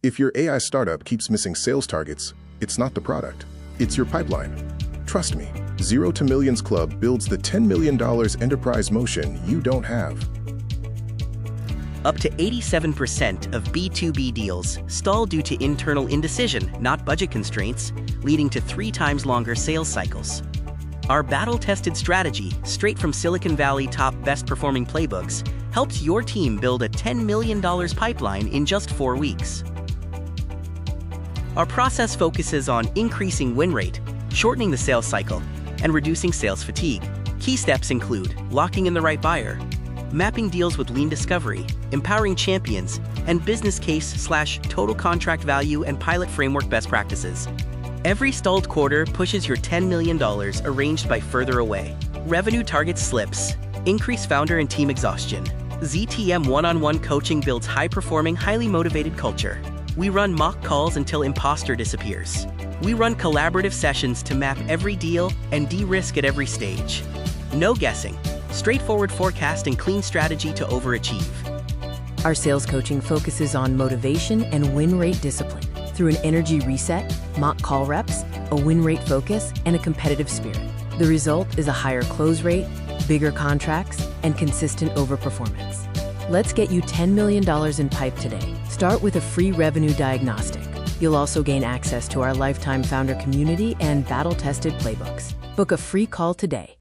If your AI startup keeps missing sales targets, it's not the product, it's your pipeline. Trust me, Zero to Millions Club builds the $10 million enterprise motion you don't have. Up to 87% of B2B deals stall due to internal indecision, not budget constraints, leading to 3 times longer sales cycles. Our battle-tested strategy, straight from Silicon Valley top best-performing playbooks, helps your team build a $10 million pipeline in just 4 weeks. Our process focuses on increasing win rate, shortening the sales cycle, and reducing sales fatigue. Key steps include locking in the right buyer, mapping deals with lean discovery, empowering champions, and business case/total contract value and pilot framework best practices. Every stalled quarter pushes your $10 million arranged by further away. Revenue targets slips, increase founder and team exhaustion. ZTM one-on-one coaching builds high-performing, highly motivated culture. We run mock calls until imposter disappears. We run collaborative sessions to map every deal and de-risk at every stage. No guessing, straightforward forecast and clean strategy to overachieve. Our sales coaching focuses on motivation and win rate discipline through an energy reset, mock call reps, a win rate focus, and a competitive spirit. The result is a higher close rate, bigger contracts, and consistent overperformance. Let's get you $10 million in pipe today. Start with a free revenue diagnostic. You'll also gain access to our lifetime founder community and battle-tested playbooks. Book a free call today.